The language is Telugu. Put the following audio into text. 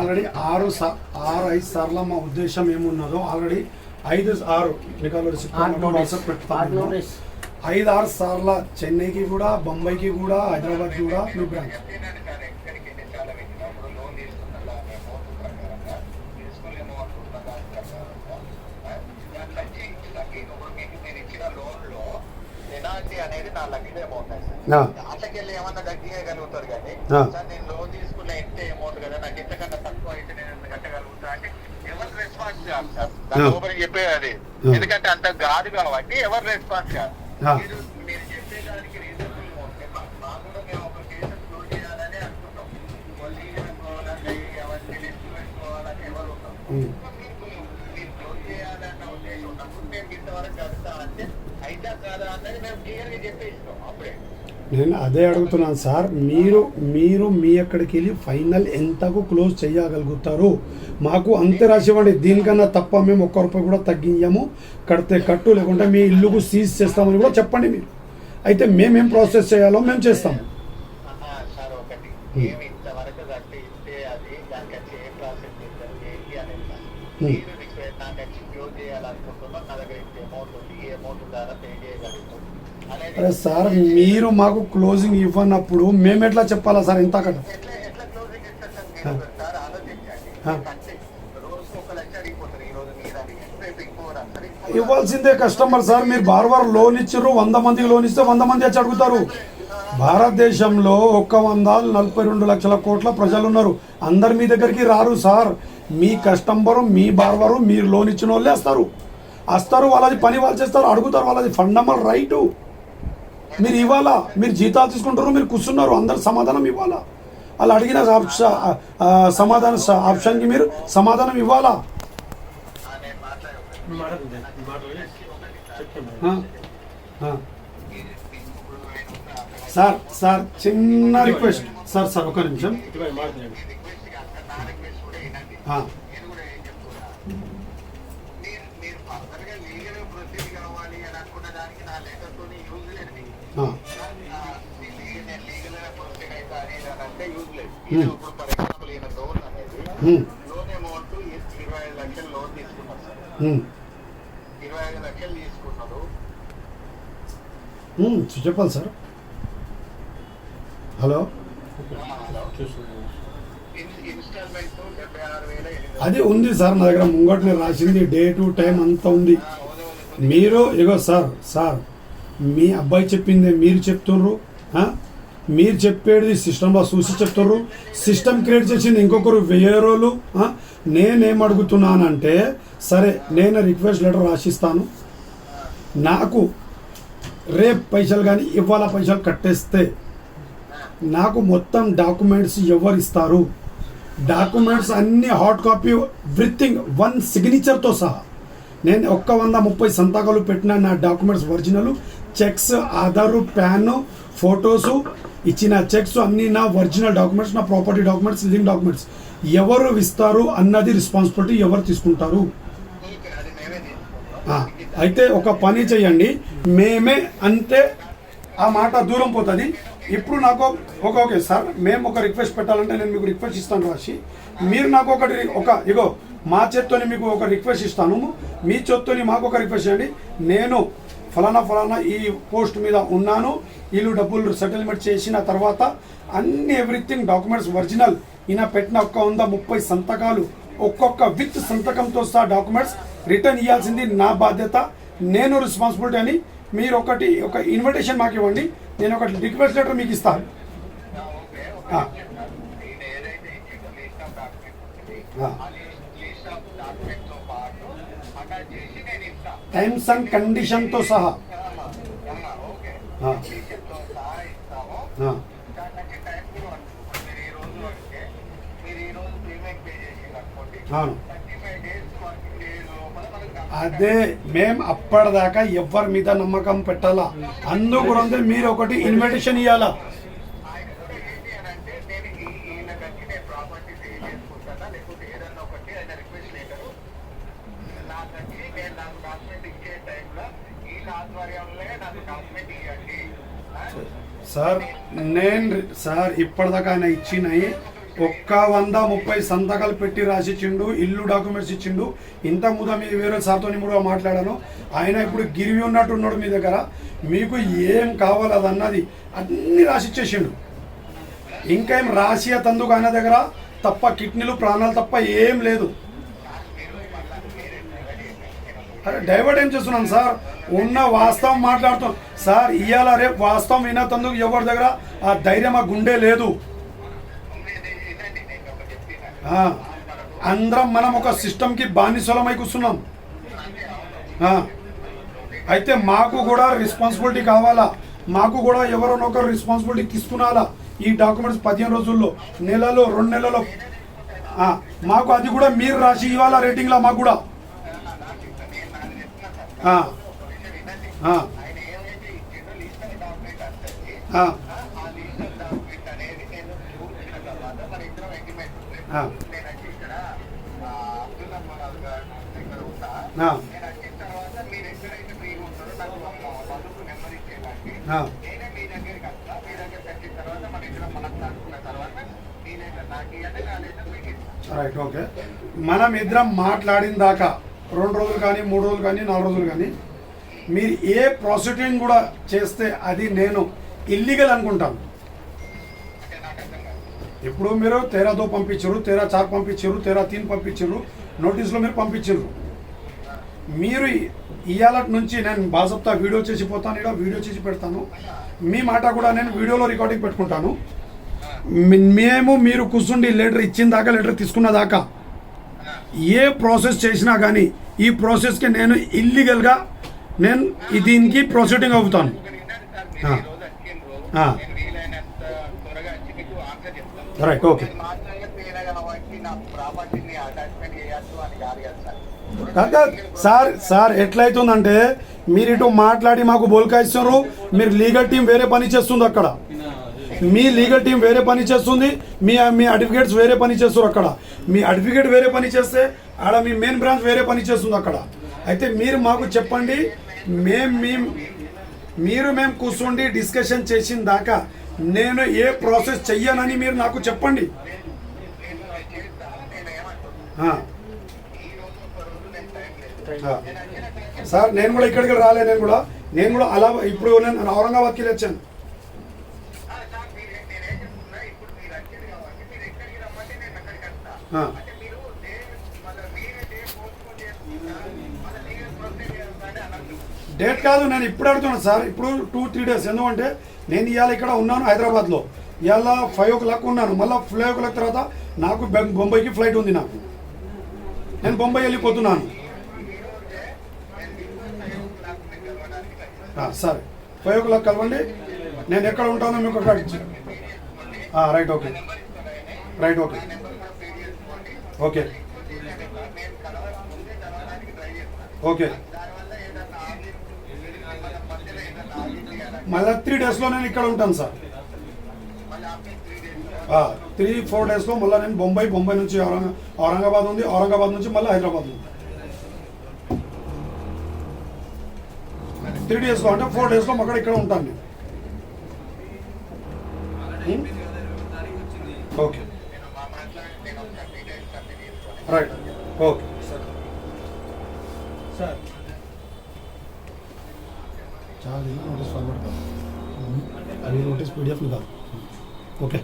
ఆల్రెడీ 6-5 సార్లు మా ఉద్దేశం ఏమున్నదో ఆల్రెడీ 5-6 వాట్సాప్ పెడతాను. 5-6 సార్ల చెన్నైకి కూడా, బొంబాయికి కూడా, హైదరాబాద్కి కూడా మీ బ్రాంచ్. అనేది నా లక్షల అమౌంట్ అట్లకెళ్ళి ఏమన్నా తగ్గించగలుగుతారు కానీ సార్ నేను లోన్ తీసుకున్న ఎంత అమౌంట్ కదా నాకు ఎంతకన్నా తక్కువ అయితే నేను కట్టగలుగుతా అంటే ఎవరు రెస్పాన్స్ కాదు సార్. దాని లోపలికి చెప్పేది అది, ఎందుకంటే అంత కాదు కాబట్టి ఎవరు రెస్పాన్స్ కాదు. మీరు చెప్పేదానికి రీజనబుల్ ఉంటే మాకు కూడా మేము ఒక కేసు క్లోజ్ చేయాలని అనుకుంటాం. అవన్నీ లిస్ట్ పెట్టుకోవాలని ఎవరు ఉంటాం. మీరు క్లోజ్ చేయాలన్న ఉద్దేశం ఉన్నప్పుడు మేము ఇంతవరకు కడతా అంటే అయితే కాదా అన్నది మేము క్లియర్గా చెప్పేస్తాం అప్పుడే. నేను అదే అడుగుతున్నాను సార్, మీరు మీ అక్కడికి వెళ్ళి ఫైనల్ ఎంతకు క్లోజ్ చేయగలుగుతారు? మాకు అంతే రాసి ఇవ్వండి, దీనికన్నా తప్ప మేము ఒక్క రూపాయి కూడా తగ్గించము, కడితే కట్టు, లేకుంటే మీ ఇల్లుకు సీజ్ చేస్తామని కూడా చెప్పండి మీరు. అయితే మేమేం ప్రాసెస్ చేయాలో మేము చేస్తాము. సార్ ఒకటి ఏమి ఇంతవరకు కట్టి ఇస్తే అది దానికి వచ్చి ఏ ప్రాసెస్ చేస్తారు ఏంటి అనేది మీరు నాకు వచ్చి క్లోజ్ చేయాలనుకుంటున్నాం, నా దగ్గర ఇంత అమౌంట్ ఉంది, ఈ అమౌంట్ ద్వారా పే చేయగలుగుతాం. అరే సార్, మీరు మాకు క్లోజింగ్ ఇవ్వనప్పుడు మేము ఎట్లా చెప్పాలా సార్? ఇంత ఎట్లా క్లోజింగ్ ఇస్తారు సార్? ఆలోచించండి. రోజుకు 1 లక్ష అడిగిపోతారు ఈ రోజు మీరు అడిగి ఇవ్వాల్సిందే కస్టమర్ సార్. మీరు బార్ లోన్ ఇచ్చారు, 100 మందికి లోన్ ఇస్తే 100 మంది వచ్చి అడుగుతారు. భారతదేశంలో 142 లక్షల కోట్ల ప్రజలు ఉన్నారు, అందరు మీ దగ్గరికి రారు సార్. మీ కస్టమరు, మీ బార్వరు, మీరు లోన్ ఇచ్చిన వాళ్ళే వస్తారు, వాళ్ళది పని వాళ్ళు చేస్తారు, అడుగుతారు, వాళ్ళది ఫండమెంటల్ రైటు. మీరు ఇవ్వాలా, మీరు జీతాలు తీసుకుంటారు, మీరు కూర్చున్నారు, అందరు సమాధానం ఇవ్వాలా. వాళ్ళు అడిగిన సమాధాన ఆప్షన్కి మీరు సమాధానం ఇవ్వాలా. సార్ చిన్న రిక్వెస్ట్ సార్ ఒక నిమిషం. లోన్ అమౌంట్ 25 లక్షలు లోన్ తీసుకున్నారు సార్. 25 లక్షలు తీసుకున్నారు. చెప్పాలి సార్. హలో, ఇన్స్టాల్మెంట్ 76,000 అది ఉంది సార్ నా దగ్గర, ముంగట్నే రాసింది, డేటు టైం అంతా ఉంది. మీరు ఇగో సార్ మీ అబ్బాయి చెప్పింది మీరు చెప్తుర్రు, మీరు చెప్పేది సిస్టంలో చూసి చెప్తుర్రు, సిస్టమ్ క్రియేట్ చేసింది ఇంకొకరు వేరేలు. నేనేం అడుగుతున్నానంటే, సరే నేను రిక్వెస్ట్ లెటర్ రాసిస్తాను, నాకు రేపు పైసలు కానీ ఇవాళ పైసలు కట్టేస్తే నాకు మొత్తం డాక్యుమెంట్స్ ఎవరు ఇస్తారు? డాక్యుమెంట్స్ అన్నీ హార్డ్ కాపీ, ఎవ్రీథింగ్ 1 సిగ్నేచర్తో సహా. నేను 130 సంతకాలు పెట్టిన నా documents original, checks, Aadhaar, pan, photos, ఇచ్చిన చెక్స్ అన్నీ నా ఒరిజినల్ డాక్యుమెంట్స్, నా ప్రాపర్టీ డాక్యుమెంట్స్, లివింగ్ డాక్యుమెంట్స్. ఎవరు ఇస్తారు అన్నది రెస్పాన్సిబిలిటీ ఎవరు తీసుకుంటారు? అయితే ఒక పని చేయండి, మేమే అంటే ఆ మాట దూరం పోతుంది. ఇప్పుడు నాకు ఓకే సార్, మేము ఒక రిక్వెస్ట్ పెట్టాలంటే నేను మీకు రిక్వెస్ట్ ఇస్తాను రాసి, మీరు నాకు ఇగో మా చేత్తోని మీకు ఒక రిక్వెస్ట్ ఇస్తాను, మీ చేత్తోని మాకు ఒక రిక్వెస్ట్ చేయండి. నేను ఫలానా ఈ పోస్ట్ మీద ఉన్నాను, వీళ్ళు డబ్బులు సెటిల్మెంట్ చేసిన తర్వాత అన్ని ఎవ్రీథింగ్ డాక్యుమెంట్స్ ఒరిజినల్, ఈయన పెట్టిన 130 సంతకాలు, ఒక్కొక్క విత్ సంతకంతో సహా డాక్యుమెంట్స్ రిటర్న్ ఇవ్వాల్సింది నా బాధ్యత, నేను రెస్పాన్సిబిలిటీ అని మీరు ఒక ఇన్విటేషన్ మాకు ఇవ్వండి, నేను ఒక రిక్వెస్ట్ లెటర్ మీకు ఇస్తాను. టైమ్స్ అండ్ కండిషన్తో సహా. అదే మేము అప్పటిదాకా ఎవరి మీద నమ్మకం పెట్టాలా, అందుకు మీరు ఒకటి ఇన్విటేషన్ ఇవ్వాలా. సార్ ఇప్పటిదాకా ఆయన ఇచ్చినాయి ఒక్క 130 సంతకాలు పెట్టి రాసిచ్చిండు, ఇల్లు డాక్యుమెంట్స్ ఇచ్చిండు. ఇంత ముందు మీ వేరే సార్తో కూడా మాట్లాడాను. ఆయన ఇప్పుడు గిరివి ఉన్నట్టు ఉన్నాడు మీ దగ్గర. మీకు ఏం కావాలి అది అన్నది అన్నీ రాసిచ్చేసిండు. ఇంకేం రాసియా తందుకు ఆయన దగ్గర తప్ప కిడ్నీలు ప్రాణాలు తప్ప ఏం లేదు. అరే డైవర్ట్ ఏం చేస్తున్నాను సార్, ఉన్న వాస్తవం మాట్లాడుతాం సార్. ఇవాళ రేపు వాస్తవం వినతందుకు ఎవరి దగ్గర ఆ ధైర్యం ఆ గుండె లేదు. అందరం మనం ఒక సిస్టమ్కి బానిసలమై కూర్చున్నాం. అయితే మాకు కూడా రెస్పాన్సిబిలిటీ కావాలా, మాకు కూడా ఎవరైనా ఒకరు రెస్పాన్సిబిలిటీ తీసుకున్నాలా. ఈ డాక్యుమెంట్స్ 15 రోజుల్లో, నెలలో, 2 నెలలో మాకు అది కూడా మీరు రాసి ఇవ్వాలా రేటింగ్లా మాకు కూడా. Right, okay. మనం ఇద్దరం మాట్లాడిన దాకా 2 రోజులు కానీ 3 రోజులు కానీ 4 రోజులు కానీ మీరు ఏ ప్రాసిక్యూటింగ్ కూడా చేస్తే అది నేను ఇల్లీగల్ అనుకుంటాను. ఇప్పుడు మీరు 13 పంపించారు, 13 పంపించారు, 13 పంపించారు, నోటీసులో మీరు పంపించారు. మీరు ఇవాళ నుంచి నేను బాజప్తా వీడియో చేసి పోతాను, ఇక్కడ వీడియో చేసి పెడతాను. మీ మాట కూడా నేను వీడియోలో రికార్డింగ్ పెట్టుకుంటాను. మేము మీరు కూర్చుండి లెటర్ ఇచ్చిన దాకా, లెటర్ తీసుకున్న దాకా ఏ ప్రాసెస్ చేసినా కానీ ఈ ప్రాసెస్కి నేను ఇల్లీగల్గా నేను దీనికి ప్రొసీడింగ్ అవుతాను. Right, okay. సార్ ఎట్లయితుందంటే మీరు ఇటు మాట్లాడి మాకు బోల్కాయిస్తున్నారు. మీరు లీగల్ టీం వేరే పని చేస్తుంది అక్కడ, మీ లీగల్ టీం వేరే పని చేస్తుంది, మీ అడ్వకేట్స్ వేరే పని చేస్తారు అక్కడ. మీ అడ్వకేట్ వేరే పని చేస్తే ఆడ మీ మెయిన్ బ్రాంచ్ వేరే పని చేస్తుంది అక్కడ. అయితే మీరు మాకు చెప్పండి, మేము కూర్చోండి డిస్కషన్ చేసిన దాకా నేను ఏ ప్రాసెస్ చెయ్యనని మీరు నాకు చెప్పండి. సార్ నేను కూడా ఇక్కడికి రాలే, నేను కూడా అలా ఇప్పుడు నేను ఔరంగాబాద్కి వచ్చాను. డేట్ కాదు, నేను ఇప్పుడు అడుగుతున్నాను సార్. ఇప్పుడు 2-3 డేస్. ఎందుకంటే నేను ఇవాళ ఇక్కడ ఉన్నాను హైదరాబాద్లో, ఇవాళ 5 o'clock ఉన్నాను. మళ్ళీ 5 o'clock తర్వాత నాకు బొంబాయికి ఫ్లైట్ ఉంది. నేను బొంబాయి వెళ్ళిపోతున్నాను. సరే 5 o'clock కలవండి. నేను ఎక్కడ ఉంటానో మీకు అక్కడ ఇచ్చాను. Right, okay. Right, okay. Okay, okay. మళ్ళీ 3 daysలో నేను ఇక్కడ ఉంటాను సార్. 3-4 daysలో మళ్ళీ నేను బొంబాయి నుంచి ఔరంగాబాద్ ఉంది, ఔరంగాబాద్ నుంచి మళ్ళీ హైదరాబాద్ ఉంది. 3 daysలో అంటే 4 daysలో అక్కడ ఇక్కడ ఉంటాను నేను. Okay, right, okay sir. చాలా నోటీస్ ఫార్వర్డ్ కాదు, అది నోటీస్ PDF కాదు. ఓకే.